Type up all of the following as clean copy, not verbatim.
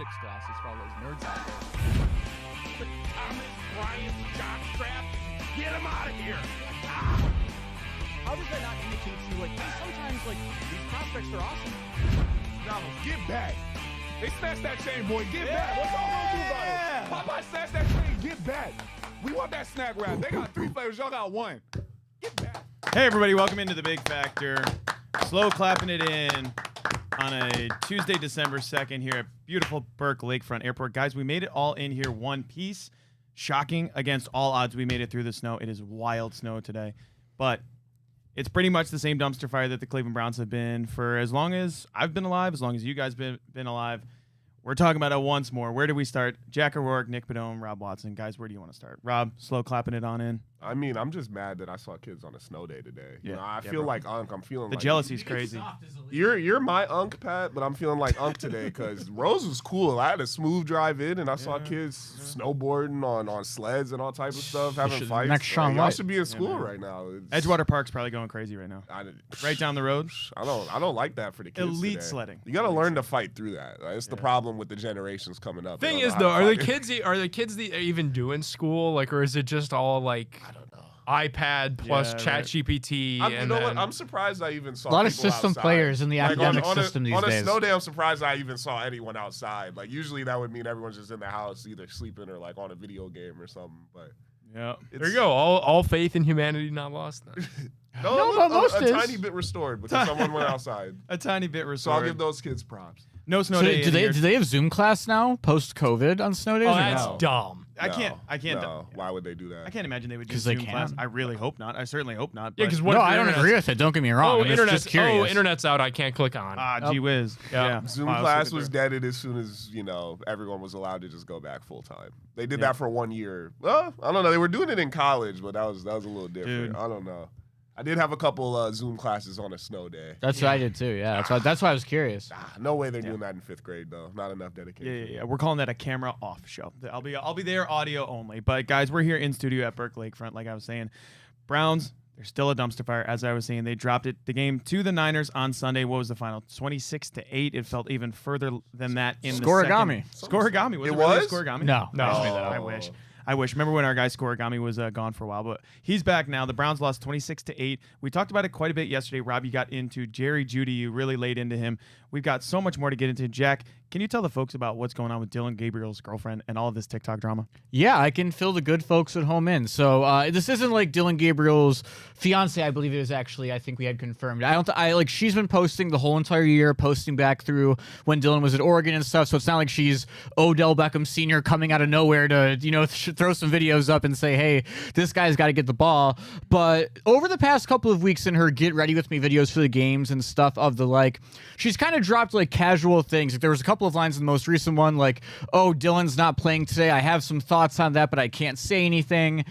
analytics classes for all those nerds out there. Thomas Bryant jockstrap, get him out of here! How does that not indicate to you, like, hey, sometimes, like, these prospects are awesome? Ramos, get back! They snatched that chain, boy. Get back! What's all gonna do about it? Popeye snatched that chain. Get back! We want that snack wrap. They got 3 flavors. Y'all got 1. Get back! Hey, everybody. Welcome into the Big Factor. Slow clapping it in on a Tuesday, December 2nd here at beautiful Burke Lakefront Airport. Guys, we made it all in here one piece. Shocking against all odds. We made it through the snow. It is wild snow today. But it's pretty much the same dumpster fire that the Cleveland Browns have been for as long as I've been alive, as long as you guys been alive. We're talking about it once more. Where do we start? Jack O'Rourke, Nick Padone, Rob Watson. Guys, where do you want to start? Rob, slow clapping it on in. I mean, I'm just mad that I saw kids on a snow day today. Yeah, You know, I yeah, feel bro. like Unk. I'm feeling The like jealousy's crazy. You're my Unk, Pat, but I'm feeling like Unk today because Rose was cool. I had a smooth drive in, and I saw kids snowboarding on sleds and all type of stuff, having fights. next Shaun Y'all White. should be in school right now. Edgewater Park's probably going crazy right now. Right down the road. I don't like that for the kids. Elite today. sledding. You got to learn to fight through that. It's the problem with the generations coming up. They Thing don't is, know how though, to fight. are the kids even doing school? Like, or is it just all like I don't know. iPad plus Yeah, Chat right. GPT? You and know then, what? I'm surprised I even saw A lot of people system outside. players in the Like, academic on a- system these on a days. snow day, I'm surprised I even saw anyone outside. Like usually that would mean everyone's just in the house, either sleeping or like on a video game or something. But Yeah. there you go. All faith in humanity not lost. Then. No, but most a is. tiny bit restored because someone went outside. A tiny bit So restored. I'll give those kids props. No snow So day. do in here. they have Zoom class now post COVID on snow days? Oh, or that's no? dumb. I can't. No. Why would they do that? I can't imagine they would do 'Cause they Zoom class. can. I really hope not. I certainly hope not. Yeah, but- because No, I don't agree with it. Don't get me wrong. I'm just curious. Internet's out. I can't click on. gee whiz. Yeah. Zoom Wow, class so was good deaded as soon as everyone was allowed to just go back full time. They did that for 1 year. Well, I don't know. They were doing it in college, but that was a little different. Dude. I don't know. I did have a couple Zoom classes on a snow day. That's what I did too. Yeah, that's why I was curious. No way they're doing that in 5th grade though. Not enough dedication. Yeah. We're calling that a camera off show. I'll be there audio only. But guys, we're here in studio at Burke Lakefront, like I was saying. Browns, they're still a dumpster fire, as I was saying. They dropped the game to the Niners on Sunday. What was the final? 26-8. It felt even further than that in Scorigami. the second. Scorigami. Was It it really a was? Scorigami? No. I wish. Remember when our guy Scorigami was gone for a while, but he's back now. The Browns lost 26-8. We talked about it quite a bit yesterday. Rob, you got into Jerry Jeudy. You really laid into him. We've got so much more to get into. Jack, can you tell the folks about what's going on with Dylan Gabriel's girlfriend and all of this TikTok drama? Yeah, I can fill the good folks at home in. So this isn't like Dylan Gabriel's fiance. I believe it was actually. I think we had confirmed. She's been posting the whole entire year, posting back through when Dylan was at Oregon and stuff. So it's not like she's Odell Beckham Sr. coming out of nowhere to throw some videos up and say, hey, this guy's got to get the ball. But over the past couple of weeks in her get ready with me videos for the games and stuff of the like, she's kind of dropped like casual things. Like, there was a couple of lines in the most recent one like, oh, Dylan's not playing today. I have some thoughts on that, but I can't say anything.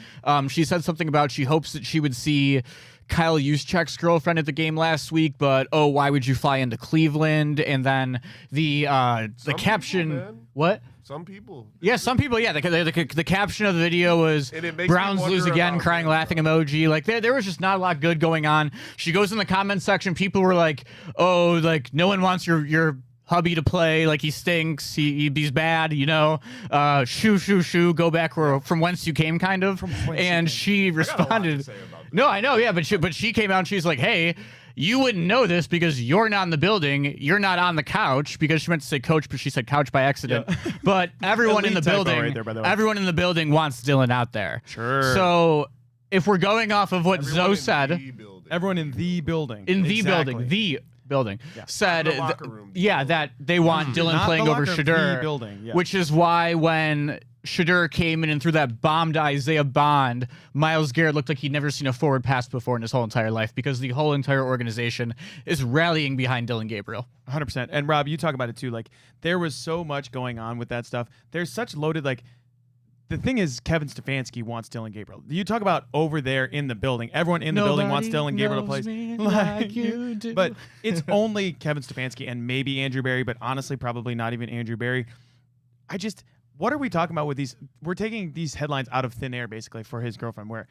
She said something about she hopes that she would see Kyle Juszczyk's girlfriend at the game last week, but oh, why would you fly into Cleveland? And then the caption, people, man. what? Some people. Yeah, some people. Yeah, the caption of the video was And it makes me Browns lose wonder again, about crying, him, laughing emoji. Like there was just not a lot good going on. She goes in the comment section. People were like, "Oh, like no one wants your hubby to play. Like he stinks. He's bad. Shoo. Go back from whence you came, kind of." And she I got a lot to responded, say about this. "No, I know. Yeah, but she came out and she's like, hey." You wouldn't know this because you're not in the building. You're not on the couch because she meant to say coach, but she said couch by accident. Yeah. But everyone in the Elite typo building, right there, by the way. everyone in the building wants Dylan out there. Sure. So if we're going off of what Everyone Zoe in said, the building. Everyone in the building. the building said, Not the locker room. that they want Dylan Not playing the over locker room, Shadur, the building, yeah. which is why when Shadur came in and threw that bomb to Isaiah Bond, Myles Garrett looked like he'd never seen a forward pass before in his whole entire life because the whole entire organization is rallying behind Dylan Gabriel. 100%. And Rob, you talk about it too. Like there was so much going on with that stuff. There's such loaded like. The thing is, Kevin Stefanski wants Dylan Gabriel. You talk about over there in the building. Everyone in the building wants Dylan Gabriel to play like you do. But it's only Kevin Stefanski and maybe Andrew Berry, but honestly, probably not even Andrew Berry. What are we talking about with these? We're taking these headlines out of thin air, basically, for his girlfriend, where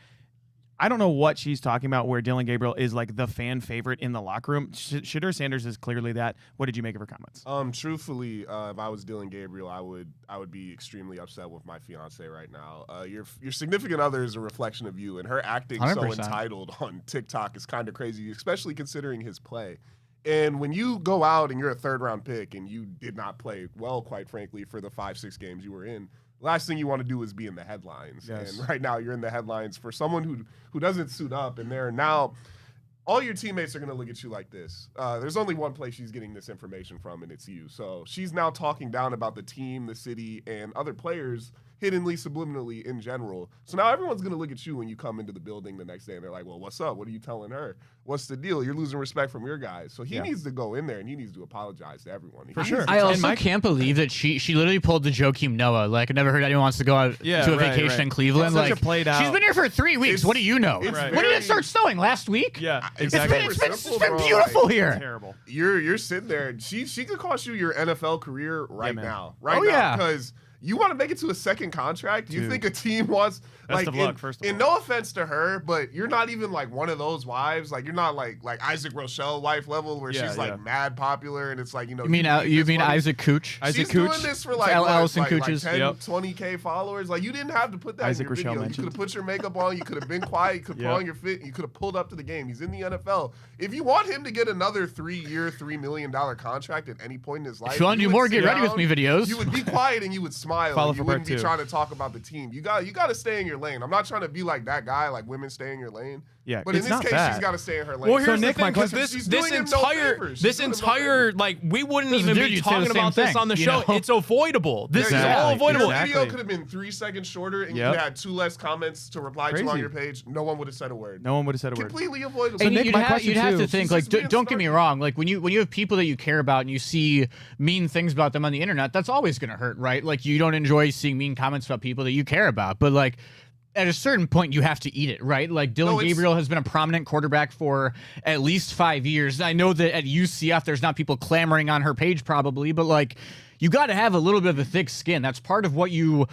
I don't know what she's talking about where Dylan Gabriel is like the fan favorite in the locker room. Shedeur Sanders is clearly that. What did you make of her comments? Truthfully, if I was Dylan Gabriel, I would be extremely upset with my fiance right now. Your significant other is a reflection of you, and her acting 100%. so entitled on TikTok is kind of crazy, especially considering his play. And when you go out and you're a third-round pick and you did not play well, quite frankly, for the 5-6 games you were in, last thing you want to do is be in the headlines. Yes. And right now you're in the headlines for someone who doesn't suit up, and they're now all your teammates are going to look at you like this. There's only one place she's getting this information from, and it's you. So she's now talking down about the team, the city, and other players hiddenly, subliminally in general. So now everyone's going to look at you when you come into the building the next day, and they're like, well, what's up? What are you telling her? What's the deal? You're losing respect from your guys. So he needs to go in there, and he needs to apologize to everyone. For sure. I also can't believe that she literally pulled the Joakim Noah. Like, I never heard anyone wants to go out to a vacation in Cleveland. It's such like, a played out. she's been here for 3 weeks. What do you know? When did it start snowing? Last week? Yeah, It's exactly. It's been beautiful here. Terrible. You're sitting there, and she could cost you your NFL career right man. now. Because you want to make it to a second contract? You think a team wants Best of luck, first of all. And no offense to her, but you're not even like one of those wives. Like you're not like Isaac Rochelle wife level where she's like mad popular and it's like, you know. You mean Isaac Cooch? She's doing this for like Allison like 10, Cooch's. 20K followers. Like you didn't have to put that Isaac in your Rochelle video. mentioned. You could have put your makeup on. You could have been quiet. You could have put on your fit. You could have pulled up to the game. He's in the NFL. If you want him to get another 3-year, $3 million contract at any point in his life, If you want to do more Get Ready With Me videos, you would be quiet and you would smile. Follow And you for wouldn't part be 2. trying to talk about the team. You got to stay in your lane. I'm not trying to be like that guy, like women stay in your lane. Yeah, but in it's this not case, bad. she's got to stay in her lane. Well, here's Nick, the thing, my because question- She's this doing him no entire, favors. this She's doing him no entire, favors. like, we wouldn't Listen, even dude, be you'd say the talking same about this thing, on the you show. know? It's avoidable. This is all Exactly. avoidable. Your video Exactly. could have been 3 seconds shorter, and Yep. you had 2 less comments to reply to on Crazy. your page. No one would have said a word. No one would have said a word. Completely avoidable. And Nick, you'd my have, question you'd have too, to think, she's like, just being don't get me snarky. wrong. Like, when you have people that you care about and you see mean things about them on the internet, that's always going to hurt, right? Like, you don't enjoy seeing mean comments about people that you care about. But, like, at a certain point, you have to eat it, right? Like, Dylan Gabriel has been a prominent quarterback for at least 5 years. I know that at UCF, there's not people clamoring on her page probably, but, like, you got to have a little bit of a thick skin. That's part of what you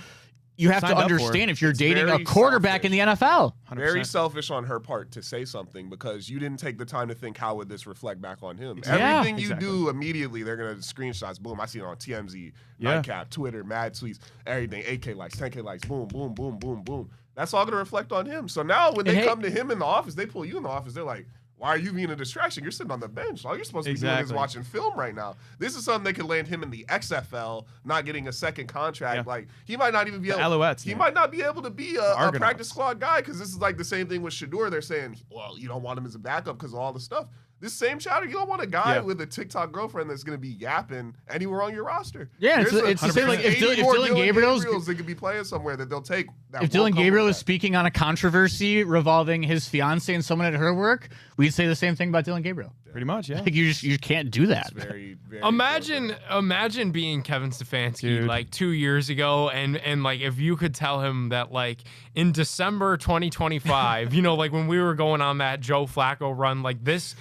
have Signed to up for. understand if you're dating a very quarterback selfish. in the NFL. 100%. Very selfish on her part to say something because you didn't take the time to think how would this reflect back on him. Yeah. Everything you do immediately, they're gonna screenshots. Boom! I see it on TMZ, Nightcap, Twitter, mad tweets, everything. 8K likes, 10K likes. Boom, boom, boom, boom, boom. That's all gonna reflect on him. So now when they come to him in the office, they pull you in the office. They're like, why are you being a distraction? You're sitting on the bench. All you're supposed to be doing is Exactly. watching film right now. This is something that could land him in the XFL, not getting a second contract. Yeah. Like he might not even be The able. Alouettes, He man. might not be able to be a Argonauts. practice squad guy because this is like the same thing with Shedeur. They're saying, well, you don't want him as a backup because of all the stuff. This same chatter, you don't want a guy with a TikTok girlfriend that's going to be yapping anywhere on your roster. Yeah, There's it's the same, like, if 80 Dylan more Gabriel's- that could be playing somewhere that they'll take. That If won't Dylan come Gabriel with is that. speaking on a controversy revolving his fiance and someone at her work, we'd say the same thing about Dylan Gabriel. Pretty much, yeah. Like you can't do that. It's very, very Imagine being Kevin Stefanski Dude. like 2 years ago, and like if you could tell him that like in December 2025, you know, like when we were going on that Joe Flacco run, like this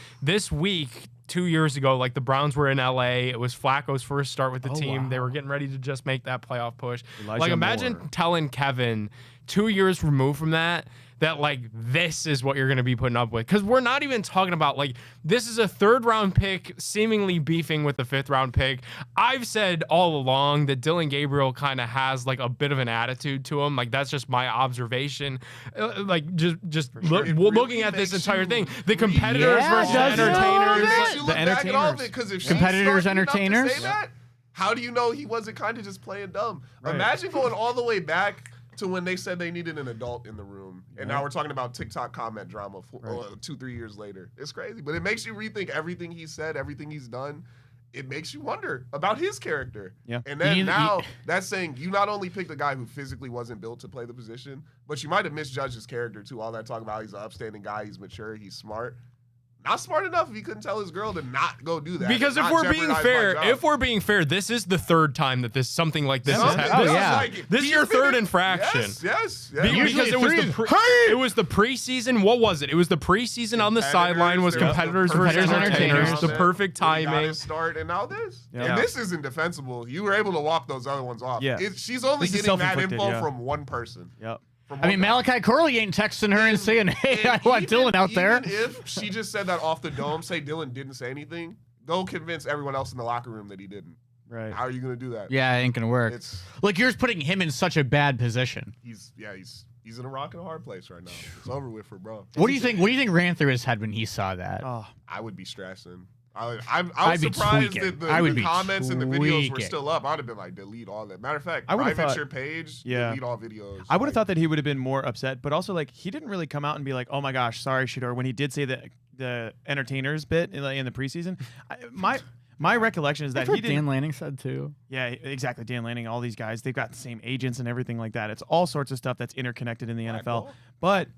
week 2 years ago, like the Browns were in LA. It was Flacco's first start with the team. wow. They were getting ready to just make that playoff push. Elijah like imagine Moore. telling Kevin 2 years removed from that like this is what you're going to be putting up with. Because we're not even talking about like this is a 3rd round pick seemingly beefing with the 5th round pick. I've said all along that Dylan Gabriel kind of has like a bit of an attitude to him. Like that's just my observation. Like just looking at this makes entire you thing, the competitors Yeah, versus does it? entertainers. It makes you look The back at all of entertainers. it because if she's Competitors, snarky enough to entertainers? say that, how do you know he wasn't kind of just playing dumb? Right. Imagine going all the way back to when they said they needed an adult in the room, and now we're talking about TikTok comment drama 2-3 years later. It's crazy, but it makes you rethink everything he said, everything he's done. It makes you wonder about his character. Yeah. And then You- now that's saying you not only picked a guy who physically wasn't built to play the position, but you might have misjudged his character too. All that talk about he's an upstanding guy, he's mature, he's smart. Not smart enough if he couldn't tell his girl to not go do that. Because and if not we're being jeopardize fair, my job. this is the 3rd time that something like this has Something- happened. this is yeah. like- This is he's your been 3rd in- infraction. Yes. Usually Because it was three- it was the preseason. What was it? It was the preseason on the sideline was Competitors, competitors versus competitors, entertainers. entertainers. The perfect When he got timing. his start, and now this. Yeah. And this isn't defensible. You were able to walk those other ones off. Yeah. She's only This is getting that self-inflicted, info yeah. from one person. Yep. I mean, Malachi Corley ain't texting her and saying, "Hey, I want Dylan out there." Even if she just said that off the dome, say Dylan didn't say anything, go convince everyone else in the locker room that he didn't. Right. How are you gonna do that? Yeah, it ain't gonna work. It's Like you're just putting him in such a bad position. he's in a rock and a hard place right now. It's over with for bro. What do you think? What do you think ran through his head when he saw that? Oh, I would be stressing. I I'd was be surprised tweaking. that I would the be comments and the videos were tweaking. still up. I'd have been like, delete all that. Matter of fact, I would've private thought- your page, Yeah. delete all videos. I would have Like, thought that he would have been more upset, but also like he didn't really come out and be like, "Oh my gosh, sorry, Shador," when he did say the entertainers bit in the preseason. My recollection is that That's he what didn't. Dan Lanning said too. Yeah, exactly. Dan Lanning, all these guys, they've got the same agents and everything like that. It's all sorts of stuff that's interconnected in the NFL. ball. But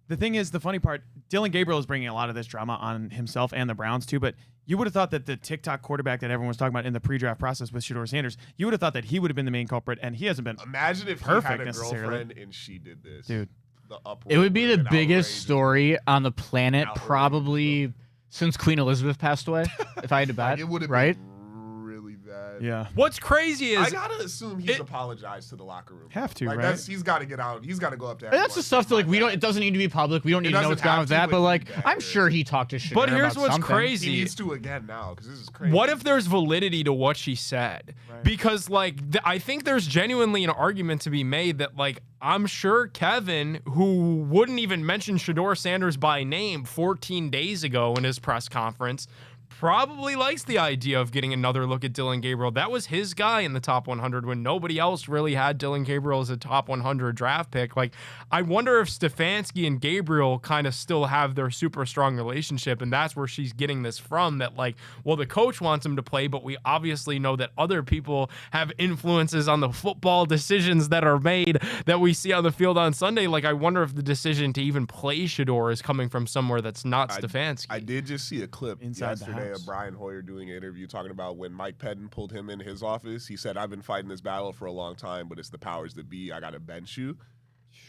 the thing is, the funny part, Dylan Gabriel is bringing a lot of this drama on himself and the Browns too. But you would have thought that the TikTok quarterback that everyone was talking about in the pre-draft process with Shador Sanders, you would have thought that he would have been the main culprit, and he hasn't been. Imagine if Perfect he had a necessarily. girlfriend and she did this, Dude. The uproar It would be the and biggest outrage. story on the planet, Outrage. probably since Queen Elizabeth passed away. If I had to bet, Like, it would have right? been really bad. Yeah. What's crazy I is gotta assume he's apologized to the locker room. Have to, like, right? He's got to get out. He's got to go up to. And that's the stuff that like we don't. It doesn't need to be public. We don't need to know doesn't what's going on have with to, that. But but like, he I'm better. sure he talked to Shador But here's about what's something. crazy. He needs to again now because this is crazy. What if there's validity to what she said? Right. Because like I think there's genuinely an argument to be made that like I'm sure Kevin, who wouldn't even mention Shador Sanders by name 14 days ago in his press conference, probably likes the idea of getting another look at Dylan Gabriel. That was his guy in the top 100 when nobody else really had Dylan Gabriel as a top 100 draft pick. Like, I wonder if Stefanski and Gabriel kind of still have their super strong relationship, and that's where she's getting this from, that like, well, the coach wants him to play, but we obviously know that other people have influences on the football decisions that are made that we see on the field on Sunday. Like, I wonder if the decision to even play Shador is coming from somewhere that's not Stefanski. I did just see a clip Inside the yesterday house. of Brian Hoyer doing an interview talking about when Mike Pettin pulled him in his office. He said, "I've been fighting this battle for a long time, but it's the powers that be. I got to bench you."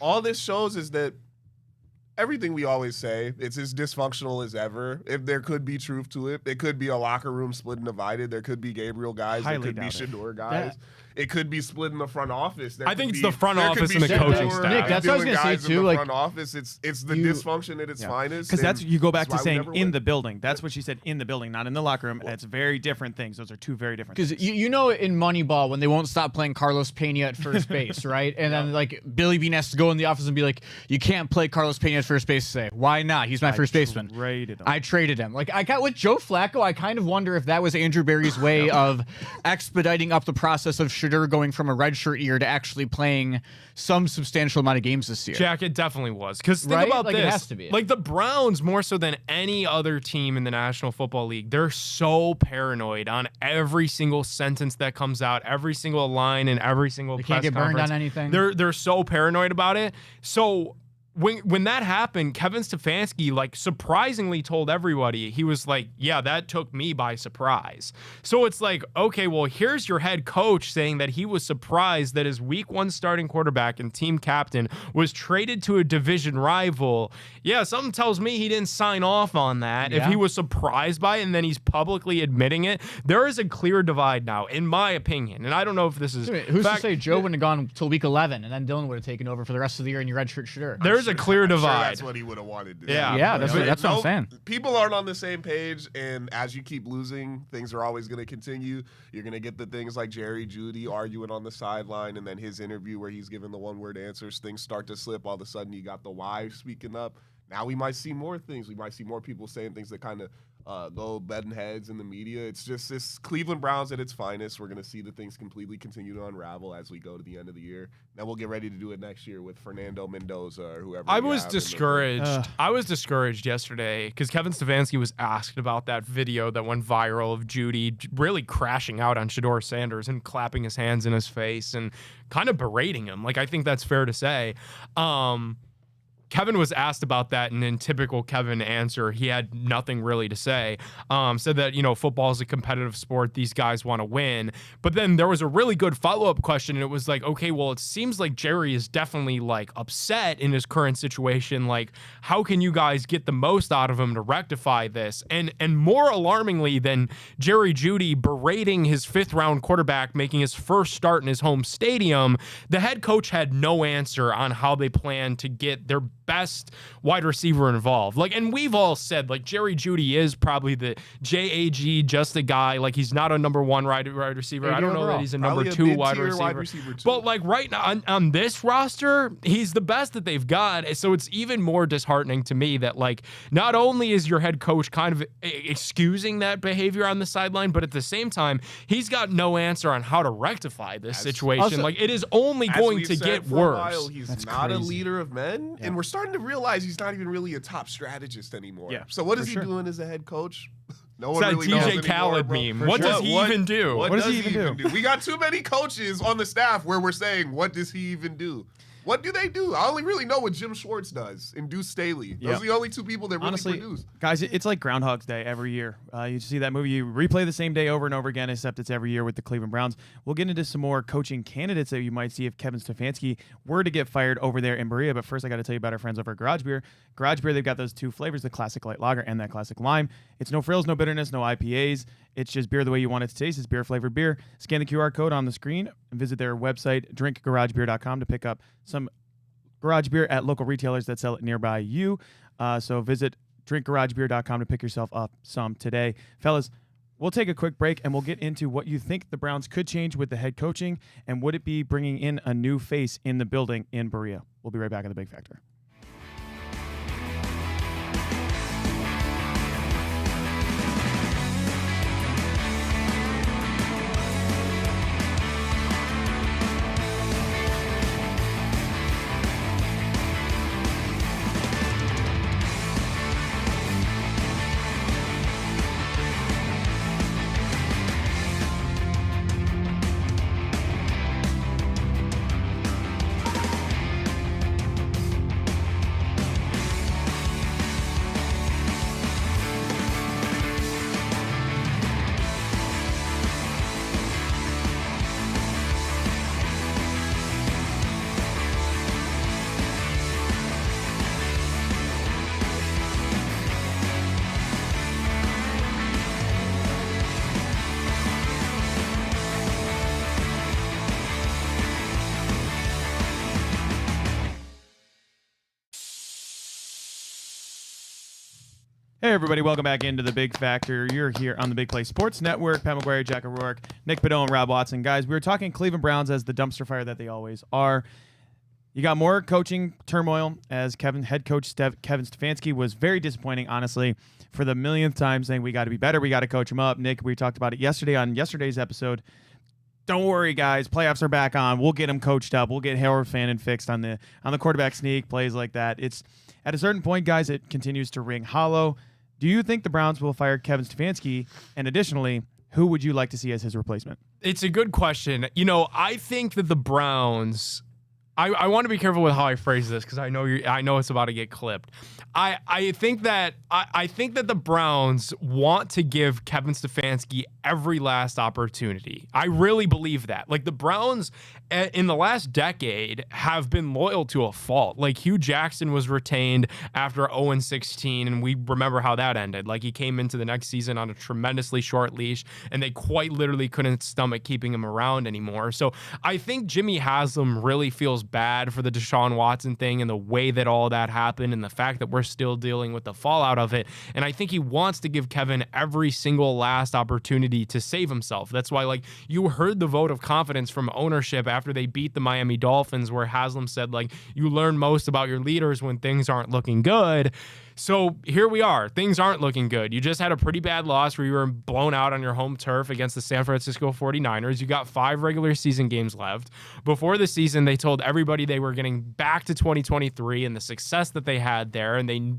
All this shows is that everything we always say, it's as dysfunctional as ever. If there could be truth to it, it could be a locker room split and divided. There could be Gabriel guys. Highly There could be doubt it. Shador guys. It could be split in the front office. There I could think it's be- the front there could office be and the Shador coaching staff. Nick, that's what I was doing gonna say, guys in too, the like, front office, it's the you- dysfunction at its finest. Because that's and you go back to that's why we saying never in win. the building. That's what she said, in the building, not in the locker room. It's very different things. Those are two very different things. Because you know in Moneyball when they won't stop playing Carlos Pena at first base, right? And then like Billy Bean has to go in the office and be like, "You can't play Carlos Pena at first base." Say, "Why not? He's my first baseman." Traded him. I traded him. Like I got with Joe Flacco. I kind of wonder if that was Andrew Berry's way of expediting up the process of Shador going from a redshirt year to actually playing some substantial amount of games this year. Jack, it definitely was. Because think Right? about Like, it this. has to be. Like the Browns, more so than any other team in the National Football League, they're so paranoid on every single sentence that comes out, every single line, and every single They press can't get burned conference. on anything. They're so paranoid about it. So when that happened, Kevin Stefanski like surprisingly told everybody, he was like, "Yeah, that took me by surprise." So it's like, okay, well, here's your head coach saying that he was surprised that his week 1 starting quarterback and team captain was traded to a division rival. Yeah, something tells me he didn't sign off on that. If Yeah. he was surprised by it and then he's publicly admitting it, there is a clear divide now, in my opinion. And I don't know if this is Who's fact- to say Joe wouldn't have gone till week 11 and then Dylan would have taken over for the rest of the year in your redshirt Shador? There's a clear I'm sure divide. that's what he would have wanted to do. Yeah. Yeah, that's But what I'm saying. People aren't on the same page, and as you keep losing, things are always going to continue. You're going to get the things like Jerry Jeudy arguing on the sideline, and then his interview where he's giving the one-word answers. Things start to slip. All of a sudden, you got the wives speaking up. Now we might see more things. We might see more people saying things that kind of go button heads in the media. It's just this Cleveland Browns at its finest. We're going to see the things completely continue to unravel as we go to the end of the year. Then we'll get ready to do it next year with Fernando Mendoza or whoever. I we was have in the- discouraged. I was discouraged yesterday because Kevin Stefanski was asked about that video that went viral of Judy really crashing out on Shador Sanders and clapping his hands in his face and kind of berating him. Like, I think that's fair to say. Kevin was asked about that, and in typical Kevin answer, he had nothing really to say. Said that, football is a competitive sport. These guys want to win. But then there was a really good follow-up question, and it was like, okay, well, it seems like Jerry is definitely like upset in his current situation. Like, how can you guys get the most out of him to rectify this? And more alarmingly than Jerry Jeudy berating his 5th-round quarterback making his first start in his home stadium, the head coach had no answer on how they plan to get their best wide receiver involved. Like, and we've all said, like, Jerry Jeudy is probably the JAG, just a guy. Like, he's not a number 1 wide receiver. I don't know that he's a number 2 wide receiver. But like right now on this roster, he's the best that they've got. So it's even more disheartening to me that, like, not only is your head coach kind of excusing that behavior on the sideline, but at the same time, he's got no answer on how to rectify this situation. also, like, it is only going to get worse. He's not a leader of men, and we're starting to realize he's not even really a top strategist anymore. Yeah, so what is he doing as a head coach? No one really knows TJ Khaled anymore, meme. What does he even do? What does he even do? We got too many coaches on the staff where we're saying, what does he even do? What do they do? I only really know what Jim Schwartz does and Deuce Staley. Those are the only 2 people that really Honestly, produce. Guys, it's like Groundhog's Day every year. You see that movie, you replay the same day over and over again, except it's every year with the Cleveland Browns. We'll get into some more coaching candidates that you might see if Kevin Stefanski were to get fired over there in Berea. But first, I got to tell you about our friends over at Garage Beer. Garage Beer, they've got those 2 flavors, the classic light lager and that classic lime. It's no frills, no bitterness, no IPAs. It's just beer the way you want it to taste. It's beer-flavored beer. Scan the QR code on the screen and visit their website, drinkgaragebeer.com, to pick up some Garage Beer at local retailers that sell it nearby you. So visit drinkgaragebeer.com to pick yourself up some today. Fellas, we'll take a quick break and we'll get into what you think the Browns could change with the head coaching, and would it be bringing in a new face in the building in Berea. We'll be right back on The Big Factor. Hey, everybody. Welcome back into The Big Factor. You're here on the Big Play Sports Network. Pat McGuire, Jack O'Rourke, Nick Bedell, and Rob Watson. Guys, we were talking Cleveland Browns as the dumpster fire that they always are. You got more coaching turmoil as head coach Kevin Stefanski was very disappointing, honestly, for the millionth time, saying we got to be better, we got to coach him up. Nick, we talked about it yesterday on yesterday's episode. Don't worry, guys. Playoffs are back on. We'll get him coached up. We'll get Harold Fannin fixed on the quarterback sneak, plays like that. It's at a certain point, guys, it continues to ring hollow. Do you think the Browns will fire Kevin Stefanski? And additionally, who would you like to see as his replacement? It's a good question. I think that the Browns, I want to be careful with how I phrase this because I know it's about to get clipped. I think that the Browns want to give Kevin Stefanski every last opportunity. I really believe that. Like, the Browns in the last decade have been loyal to a fault. Like, Hugh Jackson was retained after 0-16, and we remember how that ended. Like, he came into the next season on a tremendously short leash, and they quite literally couldn't stomach keeping him around anymore. So I think Jimmy Haslam really feels bad for the Deshaun Watson thing and the way that all that happened and the fact that we're still dealing with the fallout of it. And I think he wants to give Kevin every single last opportunity to save himself. That's why, like, you heard the vote of confidence from ownership after they beat the Miami Dolphins, where Haslam said, like, you learn most about your leaders when things aren't looking good. So here we are. Things aren't looking good. You just had a pretty bad loss where you were blown out on your home turf against the San Francisco 49ers. You got 5 regular season games left. Before the season, they told everybody they were getting back to 2023 and the success that they had there. And they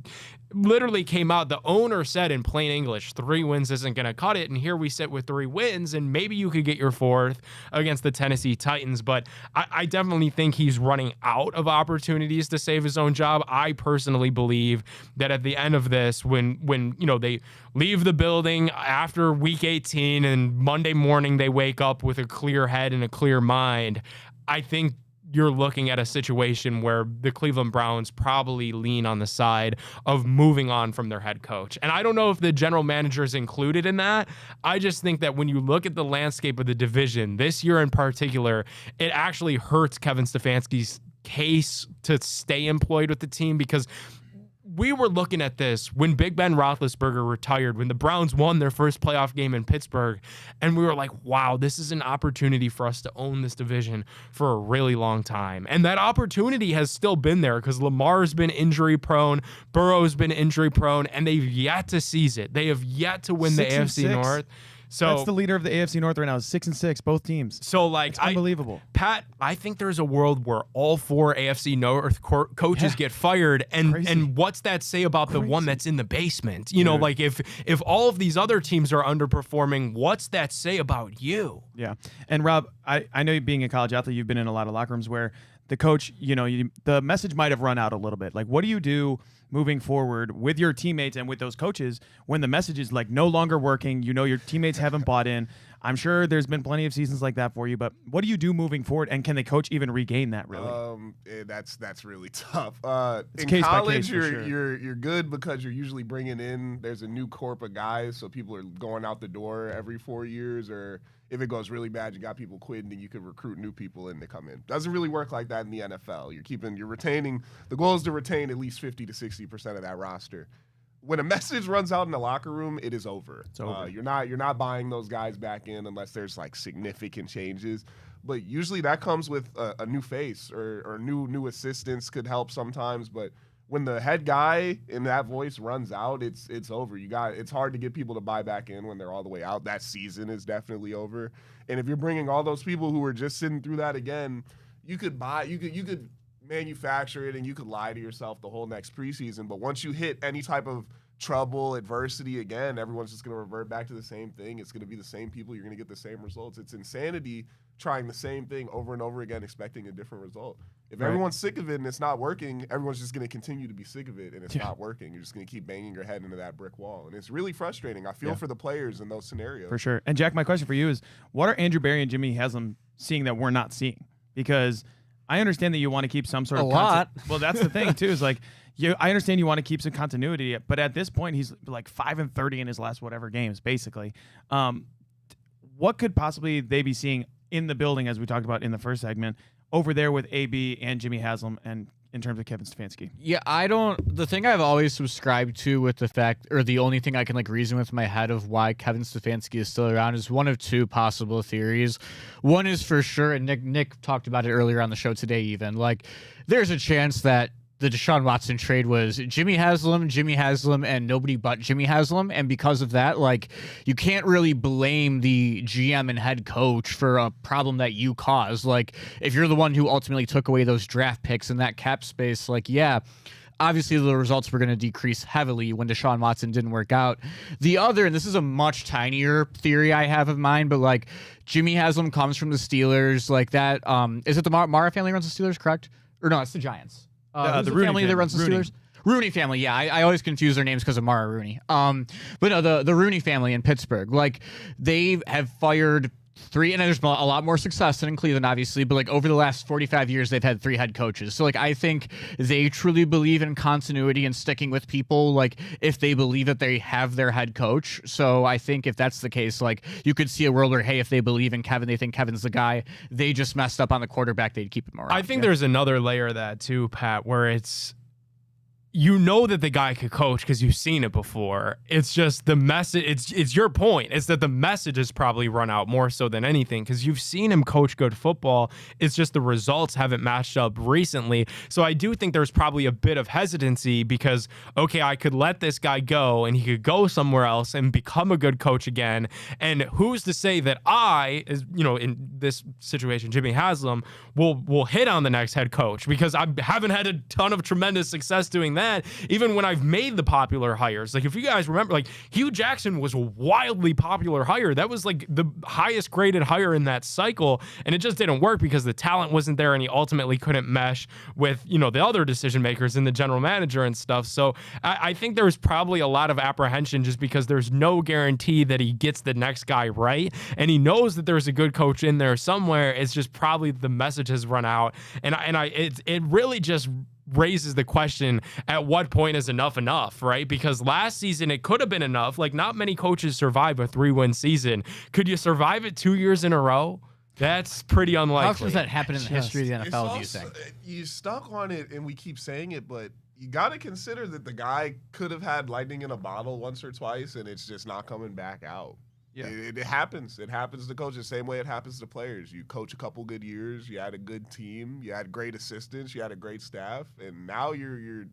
literally came out. The owner said in plain English, 3 wins isn't going to cut it. And here we sit with 3 wins, and maybe you could get your 4th against the Tennessee Titans. But I definitely think he's running out of opportunities to save his own job. I personally believe that at the end of this, when they leave the building after week 18 and Monday morning they wake up with a clear head and a clear mind, I think you're looking at a situation where the Cleveland Browns probably lean on the side of moving on from their head coach. And I don't know if the general manager is included in that. I just think that when you look at the landscape of the division this year in particular, it actually hurts Kevin Stefanski's case to stay employed with the team, because we were looking at this when Big Ben Roethlisberger retired, when the Browns won their first playoff game in Pittsburgh, and we were like, wow, this is an opportunity for us to own this division for a really long time. And that opportunity has still been there because Lamar's been injury prone, Burrow's been injury prone, and they've yet to seize it. They have yet to win the AFC North. So that's the leader of the AFC North right now, 6-6, both teams. So, like, it's unbelievable. Pat, I think there's a world where all 4 AFC North coaches get fired, and what's that say about the one that's in the basement? You know, like if all of these other teams are underperforming, what's that say about you? Yeah. And Rob, I know you being a college athlete, you've been in a lot of locker rooms where the coach, the message might have run out a little bit. Like, what do you do moving forward with your teammates and with those coaches when the message is like no longer working? Your teammates haven't bought in. I'm sure there's been plenty of seasons like that for you, but what do you do moving forward, and can the coach even regain that? Really, that's really tough. It's in case by college, case for sure. you're good because you're usually bringing in. There's a new corp of guys, so people are going out the door every 4 years, or if it goes really bad, you got people quitting, and you can recruit new people in to come in. Doesn't really work like that in the NFL. You're retaining. The goal is to retain at least 50 to 60% of that roster. When a message runs out in the locker room, it is over. It's over. You're not buying those guys back in unless there's like significant changes. But usually that comes with a new face or new assistants could help sometimes. But when the head guy in that voice runs out, it's over. It's hard to get people to buy back in when they're all the way out. That season is definitely over. And if you're bringing all those people who are just sitting through that again, you could manufacture it and you could lie to yourself the whole next preseason. But once you hit any type of trouble, adversity again, everyone's just going to revert back to the same thing. It's going to be the same people. You're going to get the same results. It's insanity trying the same thing over and over again, expecting a different result. If everyone's sick of it and it's not working, everyone's just going to continue to be sick of it and it's not working. You're just going to keep banging your head into that brick wall. And it's really frustrating. I feel for the players in those scenarios. For sure. And Jack, my question for you is, what are Andrew Berry and Jimmy Haslam seeing that we're not seeing? Because I understand that you want to keep some sort of Well, that's the thing too. Is like, I understand you want to keep some continuity, but at this point, he's like 5-30 in his last whatever games, basically. What could possibly they be seeing in the building, as we talked about in the first segment, over there with AB and Jimmy Haslam, and in terms of Kevin Stefanski? Yeah, the thing I've always subscribed to with the fact, or the only thing I can reason with in my head of why Kevin Stefanski is still around is one of 2 possible theories. One is for sure, and Nick talked about it earlier on the show today even, like there's a chance that the Deshaun Watson trade was Jimmy Haslam, and nobody but Jimmy Haslam. And because of that, like, you can't really blame the GM and head coach for a problem that you caused. Like, if you're the one who ultimately took away those draft picks and that cap space, like, yeah, obviously the results were going to decrease heavily when Deshaun Watson didn't work out. The other, and this is a much tinier theory I have of mine, but like Jimmy Haslam comes from the Steelers, like that. Is it the Mara family runs the Steelers, correct? Or no, it's the Giants. The Rooney family that runs the Steelers? Rooney family, yeah. I always confuse their names because of Mara Rooney. But no, the Rooney family in Pittsburgh, like they have fired 3, and there's a lot more success than in Cleveland, obviously, but like over the last 45 years, they've had 3 head coaches. So like I think they truly believe in continuity and sticking with people, like if they believe that they have their head coach. So I think if that's the case, like you could see a world where, hey, if they believe in Kevin, they think Kevin's the guy, they just messed up on the quarterback, they'd keep him around. I think there's another layer of that too, Pat, where it's you know that the guy could coach because you've seen it before. It's just the message. It's your point. It's that the message has probably run out more so than anything because you've seen him coach good football. It's just the results haven't matched up recently. So I do think there's probably a bit of hesitancy because, okay, I could let this guy go and he could go somewhere else and become a good coach again. And who's to say that in this situation, Jimmy Haslam will hit on the next head coach because I haven't had a ton of tremendous success doing that. Even when I've made the popular hires, like if you guys remember, like Hugh Jackson was a wildly popular hire. That was like the highest graded hire in that cycle, and it just didn't work because the talent wasn't there, and he ultimately couldn't mesh with the other decision makers and the general manager and stuff. So I think there's probably a lot of apprehension just because there's no guarantee that he gets the next guy right, and he knows that there's a good coach in there somewhere. It's just probably the message has run out, and it really just raises the question, at what point is enough, right? Because last season it could have been enough. Like, not many coaches survive a 3-win season. Could you survive it 2 years in a row? That's pretty unlikely. How often does that happen in the history of the NFL, do you think? You stuck on it, and we keep saying it, but you got to consider that the guy could have had lightning in a bottle once or twice, and it's just not coming back out. Yeah. It happens. It happens to coaches the same way it happens to players. You coach a couple good years, you had a good team, you had great assistants, you had a great staff, and now you're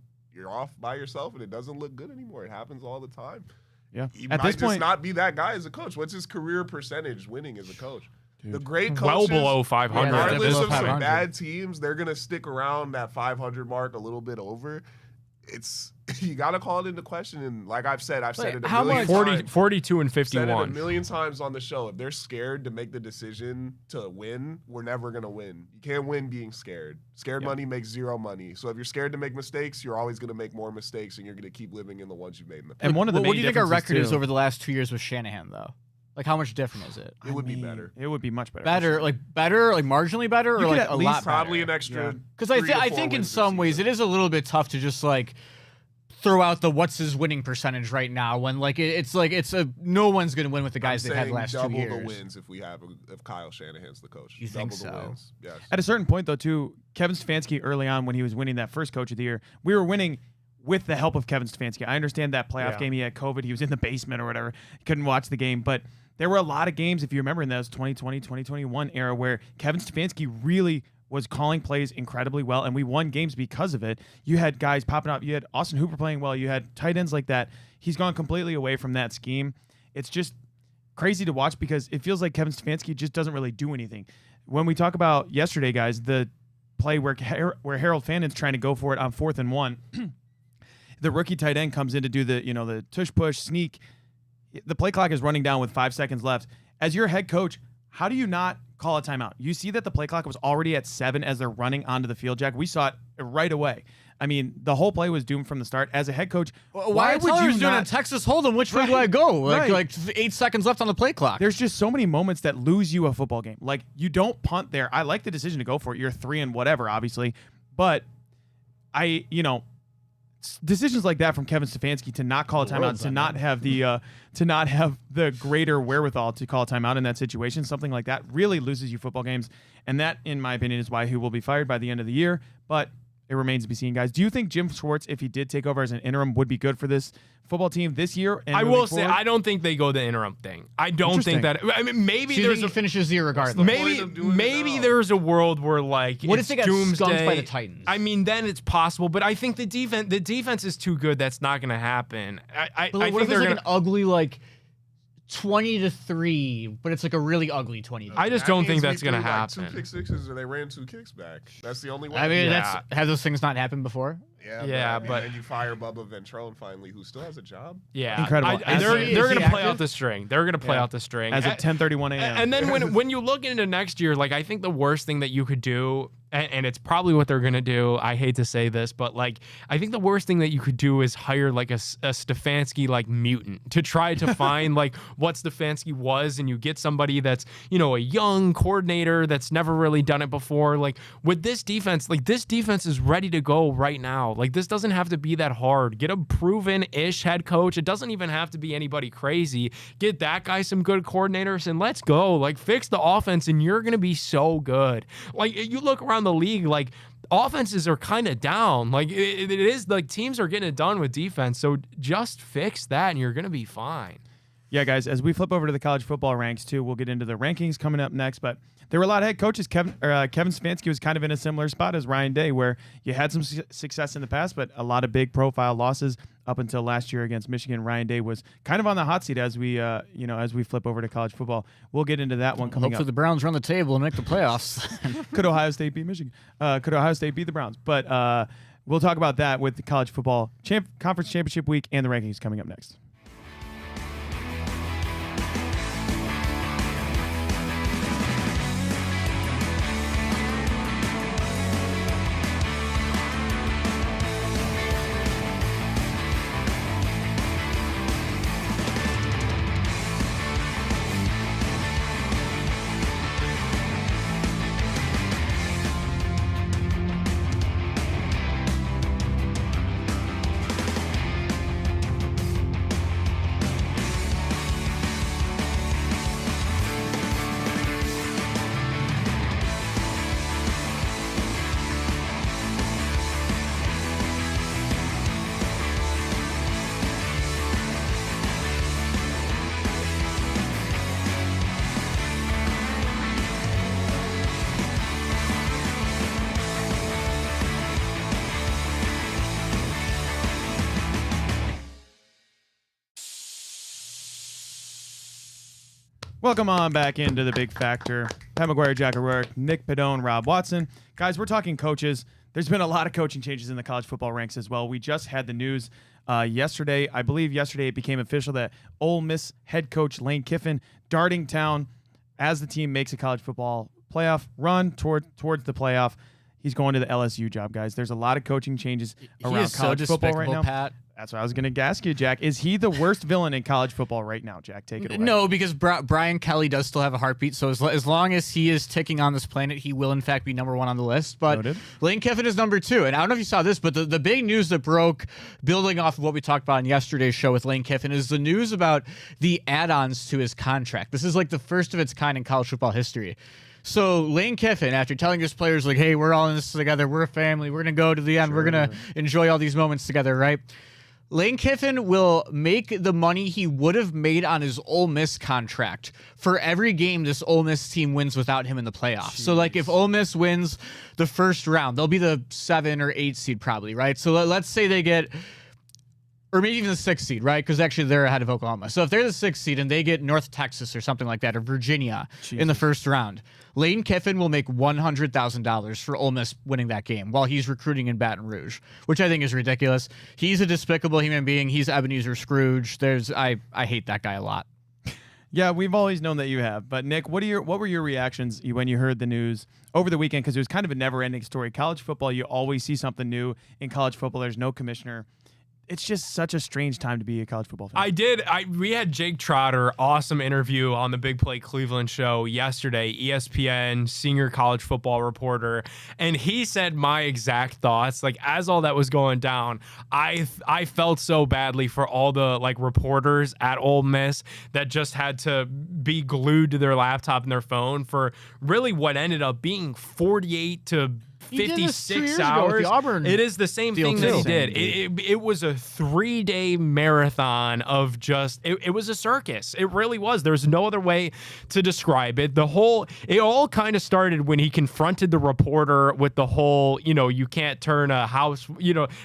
off by yourself, and it doesn't look good anymore. It happens all the time. Yeah. He At might this just point, not be that guy as a coach. What's his career percentage winning as a coach? Dude. The great coaches, well below 500. regardless of some 500. bad teams, they're gonna stick around that 500 mark, a little bit over. You got to call it into question, and like I've said it a million times. 42 and Said it a 51. million times on the show. If they're scared to make the decision to win, we're never gonna win. You can't win being scared. Scared money makes zero money. So if you're scared to make mistakes, you're always gonna make more mistakes, and you're gonna keep living in the ones you made in the past. and one of the What main do you think our differences, record is too- over the last 2 years with Shanahan, though? Like, how much different is it? It would be better. It would be much better. Better, like marginally better, You or could like at a least lot Probably better? an extra. Because 3 to I 4 think in wins this some ways season. it is a little bit tough to just like throw out the what's his winning percentage right now when like it's no one's gonna win with the guys they've had the last 2 double years. the wins if Kyle Shanahan's the coach. You think double the so? wins. Yes. At a certain point, though, too, Kevin Stefanski early on when he was winning that first Coach of the Year, we were winning with the help of Kevin Stefanski. I understand that playoff game, he had COVID, he was in the basement or whatever, couldn't watch the game, but there were a lot of games, if you remember, in those 2020, 2021 era where Kevin Stefanski really was calling plays incredibly well, and we won games because of it. You had guys popping up. You had Austin Hooper playing well. You had tight ends like that. He's gone completely away from that scheme. It's just crazy to watch because it feels like Kevin Stefanski just doesn't really do anything. When we talk about yesterday, guys, the play where Harold Fannon's trying to go for it on 4th and 1, the rookie tight end comes in to do the tush push sneak. The play clock is running down with 5 seconds left. As your head coach, how do you not call a timeout? You see that the play clock was already at 7 as they're running onto the field, Jack. We saw it right away. I mean, the whole play was doomed from the start. As a head coach, why would you doing not? a Texas Hold'em? Which way do I go? Like 8 seconds left on the play clock. There's just so many moments that lose you a football game. Like, you don't punt there. I like the decision to go for it. You're 3 and whatever, obviously, but decisions like that from Kevin Stefanski to not call a timeout, to not have the greater wherewithal to call a timeout in that situation, something like that really loses you football games. And that, in my opinion, is why he will be fired by the end of the year. But it remains to be seen, guys. Do you think Jim Schwartz, if he did take over as an interim, would be good for this football team this year? And I will say, I don't think they go the interim thing. I don't think that. I mean, maybe So you there's think he finishes the year regardless. Maybe there's a world where like What if it's they got doomsday. skunked by the Titans? I mean, then it's possible, but I think the defense is too good. That's not going to happen. I But what think if they're it's like going an ugly 20-3, but it's like a really ugly 20. I just don't think that's going to happen. 2 pick sixes, or they ran 2 kicks back. That's the only way. I mean, Yeah. have those things not happened before? Yeah, but- and you fire Bubba Ventrone finally, who still has a job. Yeah, Incredible. They're Is going he to play active? out the string. They're going to play Yeah. out the string as of 10:31 a.m. And then when you look into next year, like I think the worst thing that you could do, and it's probably what they're gonna do. I hate to say this, but like I think the worst thing that you could do is hire like a Stefanski like mutant to try to find like what Stefanski was, and you get somebody that's a young coordinator that's never really done it before. Like with this defense, is ready to go right now. Like, this doesn't have to be that hard. Get a proven-ish head coach. It doesn't even have to be anybody crazy. Get that guy some good coordinators, and let's go. Like, fix the offense, and you're going to be so good. Like, you look around the league, like, offenses are kind of down. Like, it is, like, teams are getting it done with defense, so just fix that, and you're going to be fine. Yeah, guys, as we flip over to the college football ranks, too, we'll get into the rankings coming up next, but there were a lot of head coaches. Kevin Stefanski was kind of in a similar spot as Ryan Day, where you had some success in the past, but a lot of big profile losses up until last year against Michigan. Ryan Day was kind of on the hot seat as we flip over to college football. We'll get into that one coming Hopefully up. the Browns run the table and make the playoffs. Could Ohio State beat Michigan? Could Ohio State beat the Browns? But we'll talk about that with the college football conference championship week and the rankings coming up next. Welcome on back into the Big Factor. Pat McGuire, Jack O'Rourke, Nick Padone, Rob Watson. Guys, we're talking coaches. There's been a lot of coaching changes in the college football ranks as well. We just had the news yesterday. I believe yesterday it became official that Ole Miss head coach Lane Kiffin darting town as the team makes a college football playoff run towards the playoff. He's going to the LSU job, guys. There's a lot of coaching changes around college football right now. Pat. That's what I was going to ask you, Jack. Is he the worst villain in college football right now, Jack? Take it away. No, because Brian Kelly does still have a heartbeat, so as long as he is ticking on this planet, he will, in fact, be number one on the list. But Noted. Lane Kiffin is number two. And I don't know if you saw this, but the big news that broke, building off of what we talked about in yesterday's show with Lane Kiffin, is the news about the add-ons to his contract. This is like the first of its kind in college football history. So Lane Kiffin, after telling his players, like, hey, we're all in this together, we're a family, we're going to go to the end, we're going to enjoy all these moments together, right? Lane Kiffin will make the money he would have made on his Ole Miss contract for every game this Ole Miss team wins without him in the playoffs. Jeez. So, like, if Ole Miss wins the first round, they'll be the 7 or 8 seed probably, right? So let's say they get, or maybe even the 6th seed, right? Because actually they're ahead of Oklahoma. So if they're the 6th seed and they get North Texas or something like that, or Virginia in the first round, Lane Kiffin will make $100,000 for Ole Miss winning that game while he's recruiting in Baton Rouge, which I think is ridiculous. He's a despicable human being. He's Ebenezer Scrooge. I hate that guy a lot. Yeah, we've always known that you have. But Nick, what were your reactions when you heard the news over the weekend? Because it was kind of a never-ending story. College football, you always see something new. In college football, there's no commissioner. It's just such a strange time to be a college football fan. We had Jake Trotter, awesome interview on the Big Play Cleveland show yesterday, ESPN senior college football reporter, and he said my exact thoughts. Like, as all that was going down, I felt so badly for all the reporters at Ole Miss that just had to be glued to their laptop and their phone for really what ended up being 48 to 56 hours. It is the same thing that he did. It was a 3-day marathon of just, it was a circus. It really was. There's no other way to describe it. It all kind of started when he confronted the reporter with the whole, you can't turn a house,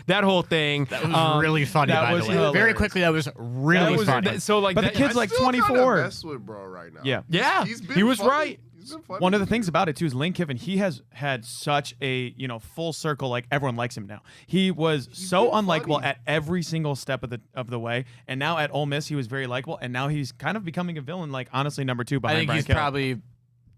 that whole thing. That was really funny, by the way. Hilarious. Very quickly, that was really funny. But the kid's like 24. Mess with bro right now. Yeah. He was funny. right. One of the things about it too is Lane Kiffin. He has had such a full circle. Like, everyone likes him now. He was so unlikable at every single step of the way, and now at Ole Miss he was very likable, and now he's kind of becoming a villain. Like, honestly, number 2 behind I think Brian he's Kelly. probably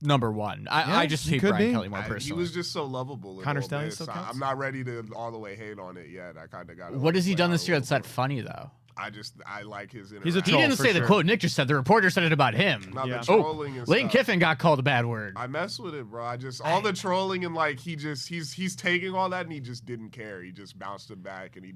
number 1. I just hate Brian Kelly more personally. He was just so lovable. Connor Stallion still counts? I'm not ready to all the way hate on it yet. I kind of got. What has he done this year that's that funny though? I like his interaction. He's a He troll, didn't for say the sure. quote Nick just said. The reporter said it about him. Now, Yeah. the trolling and Lane stuff. Kiffin got called a bad word. I mess with it, bro. All the trolling and like he's taking all that and he just didn't care. He just bounced it back and he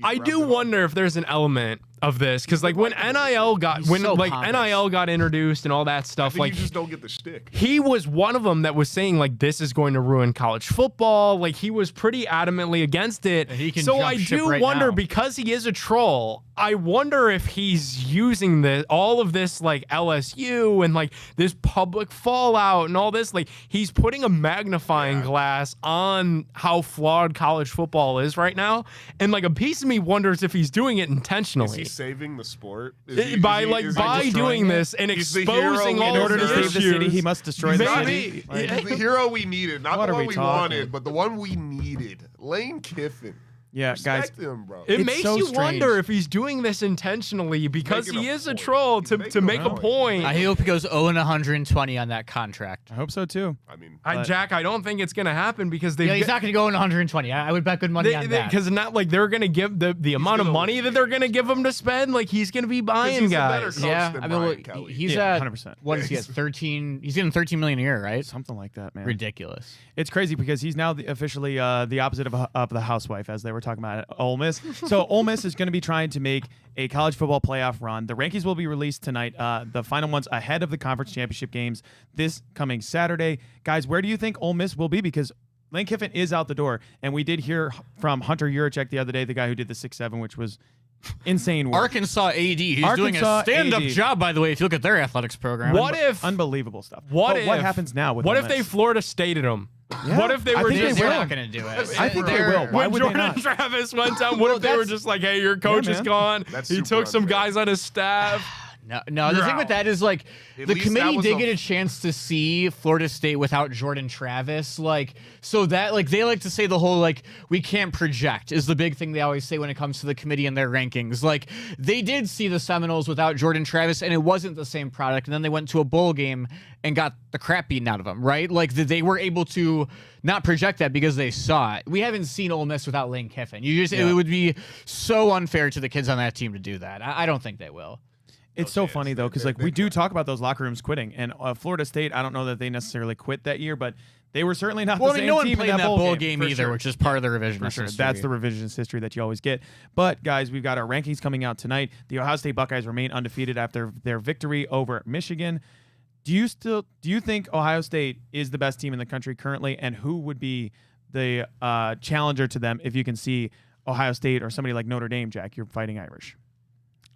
I rubbed do it wonder if there's an element of this because like when NIL got He's so pompous. NIL got introduced and all that on. I stuff, think like you just don't get the shtick. he was one of them that was saying like this is going to ruin college football. Like he was pretty adamantly against it. And he can so jump I ship do right wonder now. because he is a troll. I wonder if he's using all of this like LSU and like this public fallout and all this. Like he's putting a magnifying glass on how flawed college football is right now. And like a piece of me wonders if he's doing it Is intentionally. he saving the sport? By destroying doing it? this and He's the hero exposing we all In of order to the save the city, he issues. must destroy the Maybe. city. Like, He's the hero we needed, not What the are one we we talking? wanted, but the one we needed. Lane Kiffin. yeah, guys. Respect him, bro. It It's makes so you strange. wonder if he's doing this intentionally because making he a is a point. troll He's to making make a a point. point. I hope he goes 0-120 on that contract. I hope so too. I mean, Jack, I don't think it's going to happen because they Yeah, he's not going to go in 120. I would bet good money on that. because not like they're going to give the amount of gonna money that they're going to give him to spend. Like he's going to be buying he's a better guys. coach Yeah, than I mean, Brian Kelly. he's Yeah, at 100%. what is he at 13? He's getting 13 million a year, right? Something like that, man. Ridiculous. It's crazy because he's now officially the opposite of the housewife, as they were talking about at Ole Miss. So Ole Miss is going to be trying to make a college football playoff run. The rankings will be released tonight. The final ones ahead of the conference championship games this coming Saturday. Guys, where do you think Ole Miss will be? Because Lane Kiffin is out the door, and we did hear from Hunter Yurachek the other day, the guy who did the 6'7", which was insane work. Arkansas AD. He's doing Arkansas a stand-up AD. job, by the way, if you look at their athletics program. What if Unbelievable stuff. what But if what happens now with what Ole if they Miss? Florida Stated him? Yeah, What if they I were think just they they're will. not going to do it. I think they They're- will. Why when would they Jordan not? Travis went down, what if they Well, were just like, hey, your coach is man. gone. That's He super took some unfair. guys on his staff. No, the You're thing with out. that is like At the least that committee was did a- get a chance to see Florida State without Jordan Travis. Like, so that like they like to say the whole like we can't project is the big thing they always say when it comes to the committee and their rankings. Like they did see the Seminoles without Jordan Travis and it wasn't the same product. And then they went to a bowl game and got the crap beaten out of them, right? Like they were able to not project that because they saw it. We haven't seen Ole Miss without Lane Kiffin. It would be so unfair to the kids on that team to do that. I don't think they will. It's so funny though, because like we do talk about those locker rooms quitting, and Florida State. I don't know that they necessarily quit that year, but they were certainly not Well, the I mean, same no one team played in in that bowl game for either, sure. which is part of the revisionist For sure. history. That's the revisionist history that you always get. But guys, we've got our rankings coming out tonight. The Ohio State Buckeyes remain undefeated after their victory over Michigan. Do you think Ohio State is the best team in the country currently, and who would be the challenger to them if you can see Ohio State or somebody like Notre Dame? Jack, you're fighting Irish.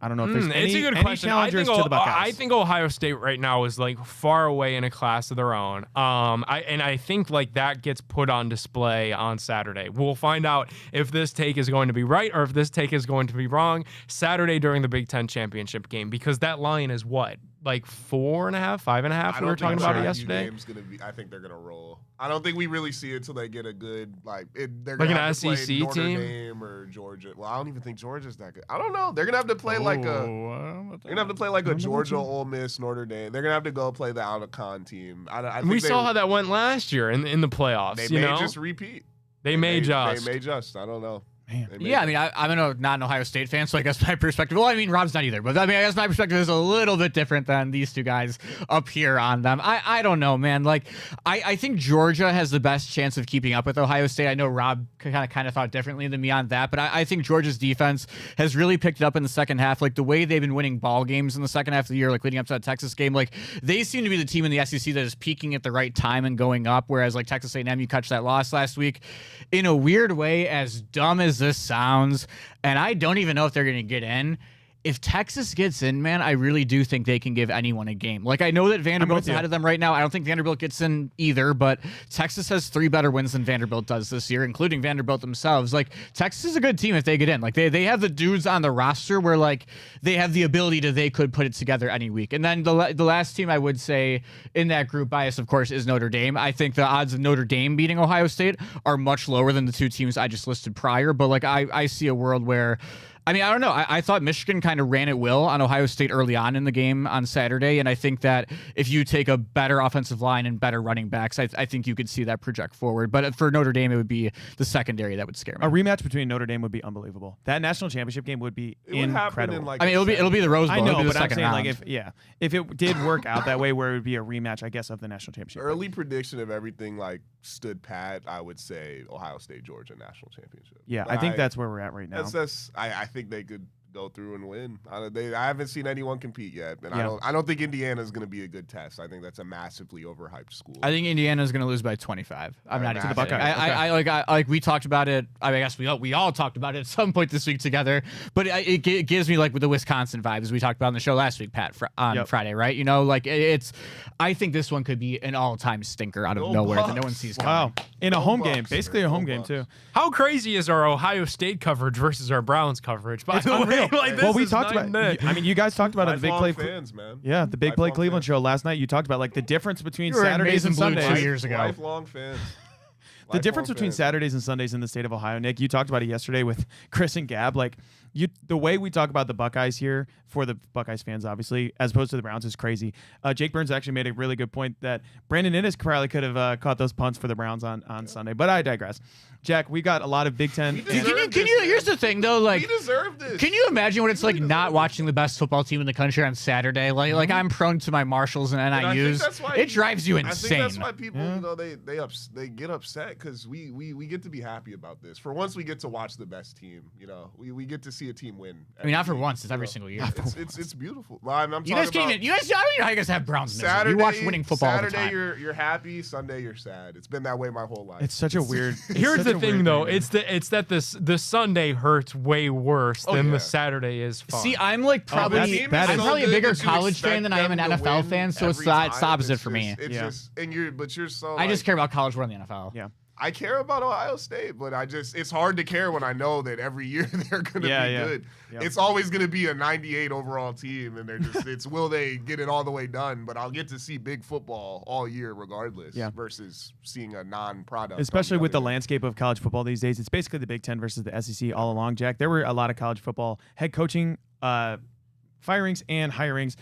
I don't know if there's It's a good any question. challengers to the Buckeyes. I think Ohio State right now is like far away in a class of their own. I think like that gets put on display on Saturday. We'll find out if this take is going to be right or if this take is going to be wrong Saturday during the Big Ten championship game because that line is what? Like 4.5, 5.5. We were talking about it yesterday. I think they're gonna roll. I don't think we really see it till they get a good they're Like gonna an have to play SEC Notre team? Dame or Georgia. Well, I don't even think Georgia's that good. I don't know. They're gonna have to play like a. They're gonna have to play like a Georgia, Ole Miss, Notre Dame. They're gonna have to go play the out of con team. I think We saw how that went last year in the playoffs. they you may know? just repeat. They may just. They may just. I don't know. Man. They may Yeah, I mean, I'm not an Ohio State fan, so I guess my perspective. Well, I mean, Rob's not either, but I mean, I guess my perspective is a little bit different than these two guys up here on them. I don't know, man. Like, I think Georgia has the best chance of keeping up with Ohio State. I know Rob kind of thought differently than me on that, but I think Georgia's defense has really picked it up in the second half. Like the way they've been winning ball games in the second half of the year, like leading up to that Texas game, like they seem to be the team in the SEC that is peaking at the right time and going up. Whereas like Texas A&M, you catch that loss last week. In a weird way, as dumb as this sounds, and I don't even know if they're going to get in. If Texas gets in, man, I really do think they can give anyone a game. Like, I know that Vanderbilt's you. ahead of them right now. I don't think Vanderbilt gets in either, but Texas has 3 better wins than Vanderbilt does this year, including Vanderbilt themselves. Like, Texas is a good team if they get in. Like, they have the dudes on the roster where, like, they have the ability they could put it together any week. And then the last team I would say in that group, bias, of course, is Notre Dame. I think the odds of Notre Dame beating Ohio State are much lower than the 2 teams I just listed prior, but, like, I see a world where I mean, I don't know. I thought Michigan kind of ran at will on Ohio State early on in the game on Saturday, and I think that if you take a better offensive line and better running backs, I think you could see that project forward. But for Notre Dame, it would be the secondary that would scare me. A rematch between Notre Dame would be unbelievable. That national championship game would be It would happen incredible. in like I mean, it'll be the Rose Bowl. I know, it'll be the but I'm second saying round. like if it did work out that way, where it would be a rematch, I guess, of the national championship. early prediction of everything like stood pat, I would say Ohio State, Georgia national championship. Yeah, But I think that's where we're at right now. I think they could go through and win. I haven't seen anyone compete yet, and Yeah. I don't think Indiana is going to be a good test. I think that's a massively overhyped school. I think Indiana's going to lose by 25. I'm not To even the kidding. Buckeyes. I like we talked about it. I guess we all talked about it at some point this week together. But it gives me like with the Wisconsin vibes we talked about on the show last week, Pat, on Friday, right? You know, like it's. I think this one could be an all-time stinker out of Go nowhere that no Bucks. one sees coming. Wow, in a Go home Bucks, game, basically a man. home Go game Bucks. too. How crazy is our Ohio State coverage versus our Browns coverage? By It's the way, unreal. like, this Well, we is talked night and about. day. I mean, you guys talked about it on the Big Lifelong Play. fans, man. Yeah, the Big Play Lifelong Cleveland fans. show last night. You talked about like the difference between You were in Saturdays Maize and and Blue Sundays. 2 years ago. Lifelong fans. The difference Lifelong between fans. Saturdays and Sundays in the state of Ohio, Nick, you talked about it yesterday with Chris and Gab. Like the way we talk about the Buckeyes here for the Buckeyes fans, obviously, as opposed to the Browns, is crazy. Jake Burns actually made a really good point that Brandon Innes probably could have caught those punts for the Browns on Sunday. But I digress. Jack, we got a lot of Big Ten. We Can you? deserve Can this, you? man. Here's the thing, though. Like, We deserve this. can you imagine what it's like really not deserve watching the best football team in the country on Saturday? Like I'm prone to my Marshalls and And I think NIUs. that's why It drives you I think insane. that's why people, you know, they get upset because we get to be happy about this. For once, we get to watch the best team. You know, we get to see a team win. I mean, not for every once. week, It's you every know. single year. It's beautiful. Well, I'm You guys talking can't about even. You guys. I don't even know how you guys have Browns. misery. Saturday. You watch winning football all the Saturday, time. you're happy. Sunday, you're sad. It's been that way my whole life. It's such a weird. Here's the thing, though. It's that the Sunday hurts way worse than yeah. the Saturday is fun. See, I'm like probably. that's- I'm so probably a bigger that you college fan expect than I am an them to NFL win fan. So it's every the time. opposite It's for me. just- It's Yeah. just, but you're so. I just like, care about college more than the NFL. Yeah. I care about Ohio State, but it's hard to care when I know that every year they're going to Yeah, be yeah. good. Yeah. It's always going to be a 98 overall team, and it's will they get it all the way done? But I'll get to see big football all year regardless. Yeah. Versus seeing a non-product. Especially on with the other end. landscape of college football these days. It's basically the Big Ten versus the SEC all along, Jack. There were a lot of college football head coaching firings and hirings.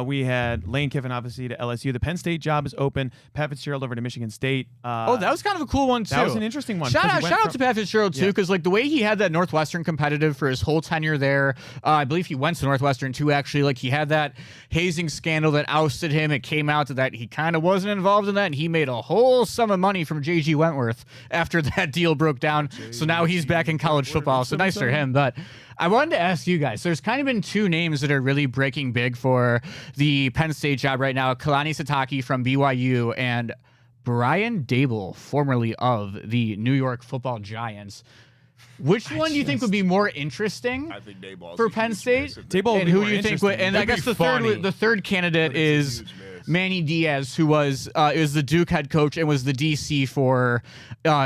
We had Lane Kiffin, obviously, to LSU. The Penn State job is open. Pat Fitzgerald over to Michigan State. Oh, that was kind of a cool one too. That was an interesting one. Shout 'cause he out, went shout out from- to Pat Fitzgerald too, Yeah. because like the way he had that Northwestern competitive for his whole tenure there. I believe he went to Northwestern too. Actually, like he had that hazing scandal that ousted him. It came out that he kind of wasn't involved in that, and he made a whole sum of money from J.G. Wentworth after that deal broke down. So now he's back in college football. So nice for him. But I wanted to ask you guys. There's kind of been two names that are really breaking big for the Penn State job right now: Kalani Sitake from BYU and Brian Dable, formerly of the New York Football Giants. Which one do you think would be more interesting I think Dayball's for a Penn huge State? miss if Daboll would And be who more you think? interesting. And I That'd guess be the funny. third candidate But it's a is huge miss. Manny Diaz, who was the Duke head coach and was the DC for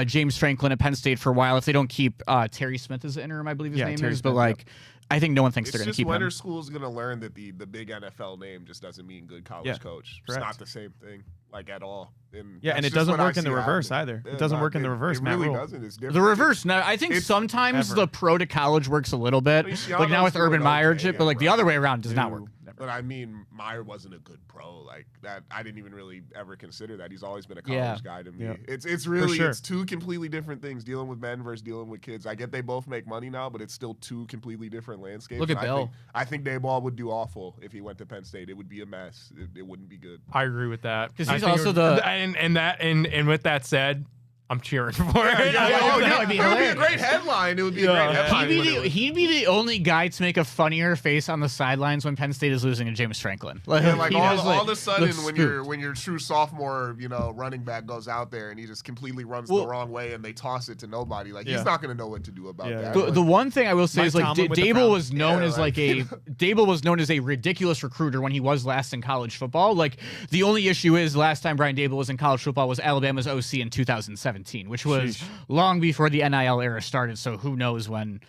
James Franklin at Penn State for a while. If they don't keep Terry Smith as the interim, I believe his Yeah, name Terry is. Smith, But like, I think no one thinks It's they're going to just keep when him. are schools going to learn that the big NFL name just doesn't mean good college Yeah, coach? correct. It's not the same thing, like at all. And Yeah, and that's it just doesn't what I work in the see reverse happening. either. It doesn't work in the reverse, It Matt really Rule. doesn't. It's different. The reverse. Now, I think It's- sometimes Ever. the pro to college works a little bit, Feliciano's like now with doing Urban Meyer, okay, but like the bro. other way around does not work. But I mean, Meyer wasn't a good pro like that. I didn't even really ever consider that. He's always been a college Yeah. guy to me. Yeah. It's really sure. it's two completely different things. Dealing with men versus dealing with kids. I get they both make money now, but it's still two completely different landscapes. Look at And Bill. I think Dayball would do awful if he went to Penn State. It would be a mess. It wouldn't be good. I agree with that. 'Cause I he's think it also would- the- and with that said, I'm cheering for it. Oh, no, it'd be It would be a hilarious. great headline. It would be a great headline. He'd be the only guy to make a funnier face on the sidelines when Penn State is losing to James Franklin. And like he all, has, all of a sudden, looks when your true sophomore, running back goes out there and he just completely runs the wrong way and they toss it to nobody, like Yeah. he's not going to know what to do about Yeah. that. The, Like, the one thing I will say Mike is like Tomlin with the Dable frown. was known Yeah, as like- Dable was known as a ridiculous recruiter when he was last in college football. Like the only issue is last time Brian Dable was in college football was Alabama's OC in 2017, which was long before the NIL era started. So who knows when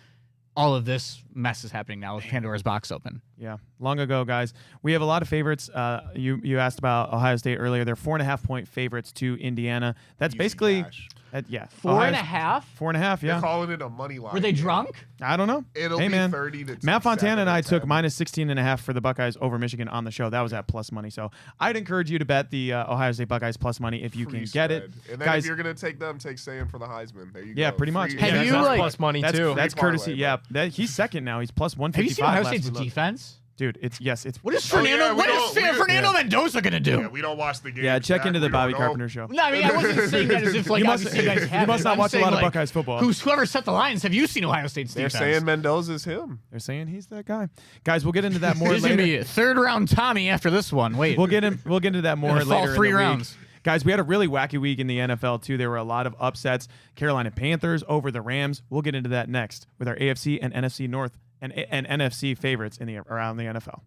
all of this mess is happening now with Pandora's box open. Yeah, long ago, guys. We have a lot of favorites. You asked about Ohio State earlier. They're 4.5-point favorites to Indiana. That's Easy basically cash. yeah. 4.5. 4.5. They're Yeah. calling it a money line. Were they game. drunk? I don't know. It'll hey, be man. 30 to Matt Fontana and I took 10. minus 16.5 for the Buckeyes over Michigan on the show. That was at plus money. So I'd encourage you to bet the Ohio State Buckeyes plus money if you Free can get it. spread. And then Guys, if you're gonna take them, take Sayan for the Heisman. There you go. Yeah, pretty much. Free- Have Yeah, you, that's like- plus money too? that's Free parlay, courtesy. bro. Yeah, he's second now. He's plus 155. Have you seen Ohio last State's we looked. defense? Dude, it's What is Oh, Fernando? yeah, we what is don't- we- Fernando yeah. Mendoza gonna do? Yeah, we don't watch the game. yeah, check into the We don't Bobby know. Carpenter show. No, I mean, I wasn't saying that as if like You must- obviously you guys have you must it. not I'm watch a saying, lot of like, Buckeyes football. Whoever set the lines, have you seen Ohio State's They're defense? saying Mendoza's him. They're saying he's that guy. Guys, we'll get into that more He's gonna later. be third round Tommy after this one. Wait, We'll get into that more Gonna fall later. 3 in the rounds. Week. Guys, we had a really wacky week in the NFL too. There were a lot of upsets. Carolina Panthers over the Rams. We'll get into that next with our AFC and NFC North and NFC favorites around the NFL.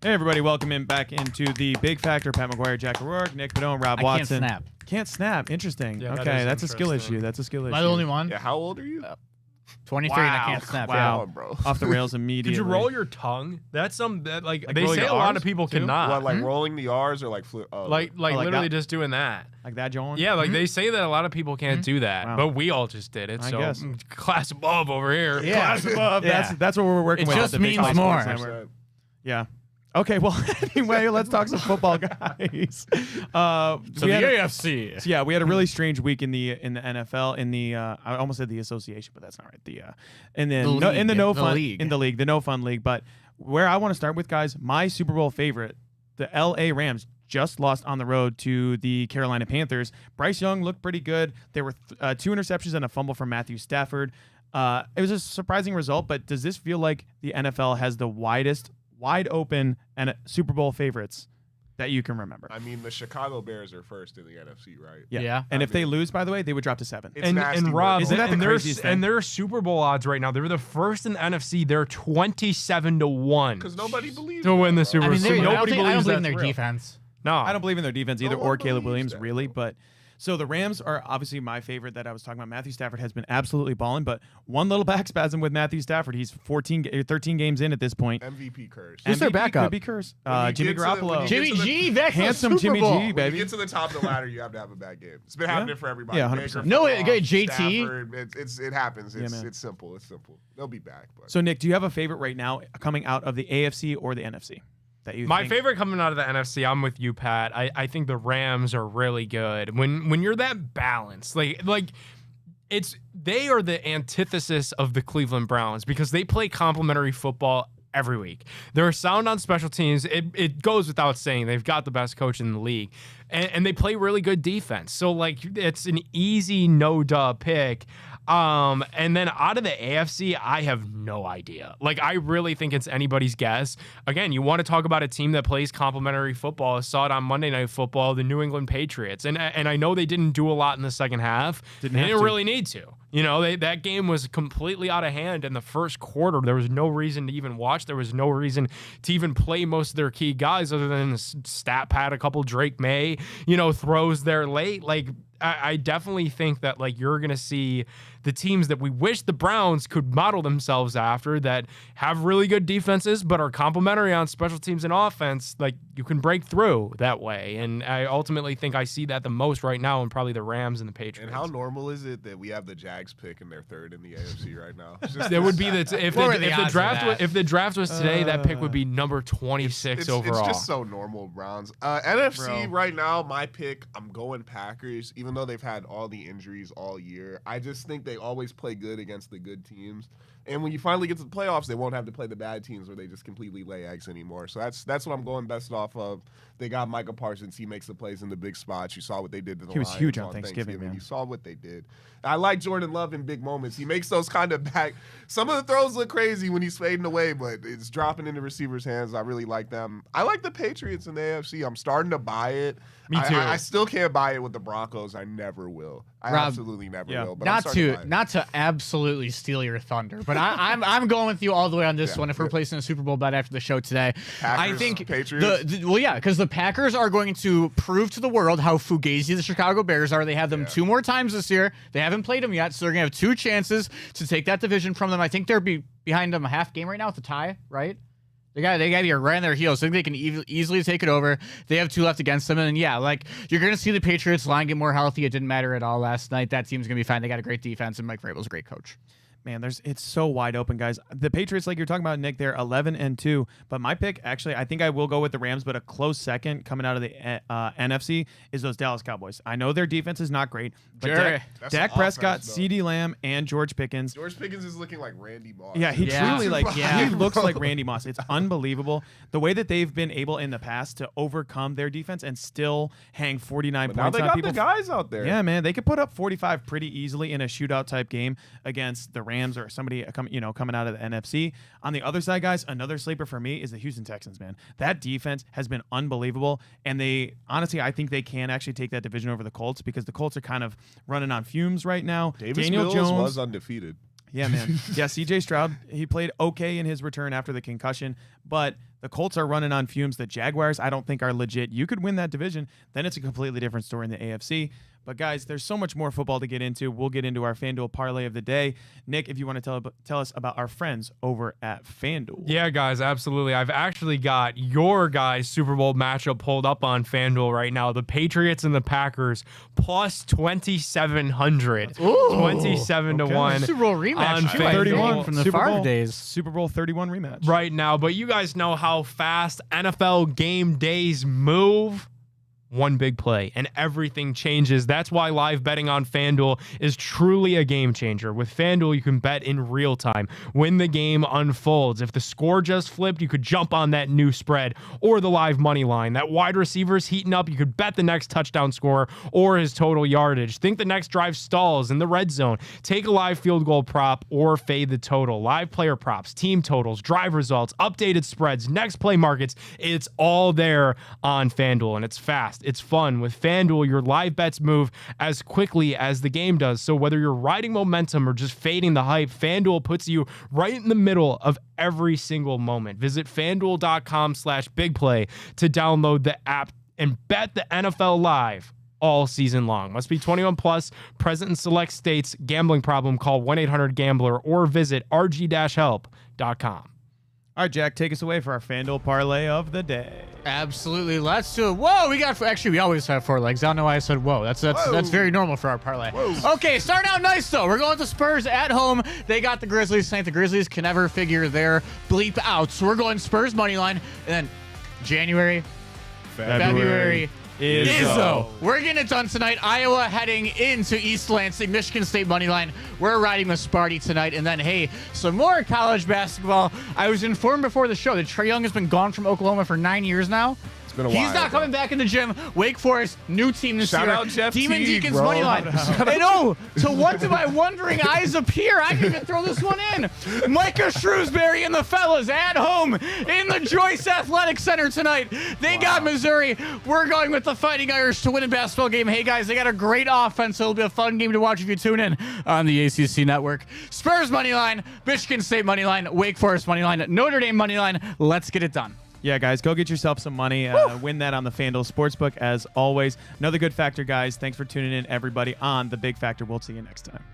Hey, everybody. Welcome in back into the Big Factor. Pat McGuire, Jack O'Rourke, Nick Padone, Rob I can't Watson. snap. Can't snap. Interesting. Yeah, that okay, is that's a skill interesting. issue. That's a skill issue. Am I the only one? Yeah, how old are you? 23 and I can't snap. Wow. Come on, bro. Off the rails immediately. Could you roll your tongue? That's some that like Like they roll say your a lot Rs of people too? cannot. What, like rolling the R's or like flip? Oh, like like literally that? just doing that. like that, John? Yeah, like they say that a lot of people can't do that, Wow. but we all just did it. I So guess. class above over here. Yeah. Class above. Yeah. That's what we're working It with. just at the Big means Five more. Sports Network. Yeah. Okay, well, anyway, let's talk some football, guys. So We the had a- AFC. yeah, we had a really strange week in the NFL in the I almost said the association, but that's not right. The and then The no, in the league, no the fun league. in the league, the no fun league. But where I want to start with, guys, my Super Bowl favorite, the LA Rams, just lost on the road to the Carolina Panthers. Bryce Young looked pretty good. There were 2 interceptions and a fumble from Matthew Stafford. It was a surprising result, but does this feel like the NFL has the wide open and Super Bowl favorites that you can remember? I mean, the Chicago Bears are first in the NFC, right? Yeah. And I if they lose, by the way, they would drop to 7. It's And nasty Rob, work. Isn't that the and their- craziest thing? And their Super Bowl odds right now, they're the first in the NFC. They're 27-1 Because nobody believes to win the that, Super I Bowl. mean, So I don't nobody think- I don't believes believe in that's their real. defense. No, I don't believe in their defense either, No or one Caleb believes Williams, that, really. though. But so the Rams are obviously my favorite that I was talking about. Matthew Stafford has been absolutely balling, but one little back spasm with Matthew Stafford. He's 13 games in at this point. MVP curse. Who's their MVP backup? Could be cursed. When you Jimmy get to the- when Garoppolo. you Jimmy get to the- G, back to the Handsome Super Jimmy Bowl. G, When baby. you get to the top of the ladder, you have to have a bad game. It's been happening for everybody. Yeah, Baker, 100%. No, Goff, JT. Stafford, it happens. It's man. it's simple. It's simple. They'll be back. But So Nick, do you have a favorite right now coming out of the AFC or the NFC? That you my think? favorite coming out of the NFC, I'm with you, Pat. I think the Rams are really good. When you're that balanced, like they are the antithesis of the Cleveland Browns because they play complementary football every week. They're sound on special teams. It goes without saying. They've got the best coach in the league. And they play really good defense. So, like, it's an easy no-duh pick. And then out of the AFC, I have no idea. Like, I really think it's anybody's guess. Again, you want to talk about a team that plays complementary football. I saw it on Monday Night Football, the New England Patriots. And I know they didn't do a lot in the second half. They didn't really need to. You know, that game was completely out of hand in the first quarter. There was no reason to even watch. There was no reason to even play most of their key guys other than stat pad a couple Drake May, throws there late. Like, I definitely think that, like, you're going to see the teams that we wish the Browns could model themselves after that have really good defenses but are complementary on special teams and offense. Like, you can break through that way. And I ultimately think I see that the most right now in probably the Rams and the Patriots. and how normal is it that we have the Jags Jags pick and they're third in the AFC right now. It's just It would be if the draft was today, that pick would be number 26 overall. It's just so normal, Browns. NFC right now, my pick, I'm going Packers, even though they've had all the injuries all year. I just think they always play good against the good teams. And when you finally get to the playoffs, they won't have to play the bad teams where they just completely lay eggs anymore. So that's what I'm going best off of. They got Micah Parsons. He makes the plays in the big spots. You saw what they did to the Lions. He was huge on Thanksgiving, man. You saw what they did. I like Jordan Love in big moments. He makes those kind of back. Some of the throws look crazy when he's fading away, but it's dropping into receivers' hands. I really like them. I like the Patriots in the AFC. I'm starting to buy it. Me too. I still can't buy it with the Broncos. I never will. I absolutely never will. But not to absolutely steal your thunder, but I'm going with you all the way on this one. If we're placing a Super Bowl bet after the show today, Packers, I think Patriots. because the Packers are going to prove to the world how fugazi the Chicago Bears are. They have them 2 more times this year. They haven't played them yet, so they're gonna have 2 chances to take that division from them. I think they're behind them a half game right now with a tie, right? They got to be right on their heels. I think they can easily take it over. They have 2 left against them. And yeah, like you're going to see the Patriots line get more healthy. It didn't matter at all last night. That team's going to be fine. They got a great defense, and Mike Vrabel's a great coach. Man, it's so wide open, guys. The Patriots, like you're talking about, Nick, they're 11-2. But my pick, actually, I think I will go with the Rams. But a close second coming out of the NFC is those Dallas Cowboys. I know their defense is not great, but Dak Prescott, CeeDee Lamb, and George Pickens. George Pickens is looking like Randy Moss. Yeah, he truly he looks like Randy Moss. It's unbelievable the way that they've been able in the past to overcome their defense and still hang 49 points now they on got people. the guys out there. Yeah, man, they could put up 45 pretty easily in a shootout type game against the Rams or somebody coming out of the NFC. On the other side, guys, another sleeper for me is the Houston Texans, man. That defense has been unbelievable, and I think they can actually take that division over the Colts because the Colts are kind of running on fumes right now. Daniel Mills Jones was undefeated. Yeah, man. Yeah, CJ Stroud, he played okay in his return after the concussion, but the Colts are running on fumes. The Jaguars, I don't think, are legit. You could win that division, then it's a completely different story in the AFC. But, guys, there's so much more football to get into. We'll get into our FanDuel parlay of the day. Nick, if you want to tell us about our friends over at FanDuel. Yeah, guys, absolutely. I've actually got your guys' Super Bowl matchup pulled up on FanDuel right now. The Patriots and the Packers plus 2,700. 27-1. Super Bowl rematch on too, 31 from the Super Favre Bowl days. Super Bowl 31 rematch. Right now, but you guys know how fast NFL game days move. One big play and everything changes. That's why live betting on FanDuel is truly a game changer. With FanDuel, you can bet in real time when the game unfolds. If the score just flipped, you could jump on that new spread or the live money line. That wide receiver's heating up, you could bet the next touchdown score or his total yardage. Think the next drive stalls in the red zone. Take a live field goal prop or fade the total. Live player props, team totals, drive results, updated spreads, next play markets. It's all there on FanDuel, and it's fast. It's fun. With FanDuel, your live bets move as quickly as the game does. So whether you're riding momentum or just fading the hype, FanDuel puts you right in the middle of every single moment. Visit FanDuel.com/bigplay to download the app and bet the NFL live all season long. Must be 21 plus, present in select states. Gambling problem, call 1-800-GAMBLER or visit rg-help.com. All right, Jack, take us away for our FanDuel parlay of the day. Absolutely. Let's do it. Whoa, we always have 4 legs. I don't know why I said whoa. That's very normal for our parlay. Whoa. Okay, starting out nice, though. We're going to Spurs at home. They got the Grizzlies tonight. The Grizzlies can never figure their bleep out. So we're going Spurs money line. And then January, February, Izzo. We're getting it done tonight. Iowa heading into East Lansing. Michigan State money line. We're riding with Sparty tonight. And then, hey, some more college basketball. I was informed before the show that Trae Young has been gone from Oklahoma for 9 years now. He's not coming back in the gym. Wake Forest, new team this year. Shout out Jeff Demon Teague, Deacons bro. money line. And to what do my wondering eyes appear? I can even throw this one in. Micah Shrewsbury and the fellas at home in the Joyce Athletic Center tonight. They got Missouri. We're going with the Fighting Irish to win a basketball game. Hey, guys, they got a great offense, so it'll be a fun game to watch if you tune in on the ACC Network. Spurs money line, Michigan State money line, Wake Forest money line, Notre Dame money line. Let's get it done. Yeah, guys, go get yourself some money. Win that on the FanDuel Sportsbook, as always. Another good factor, guys. Thanks for tuning in, everybody, on The Big Factor. We'll see you next time.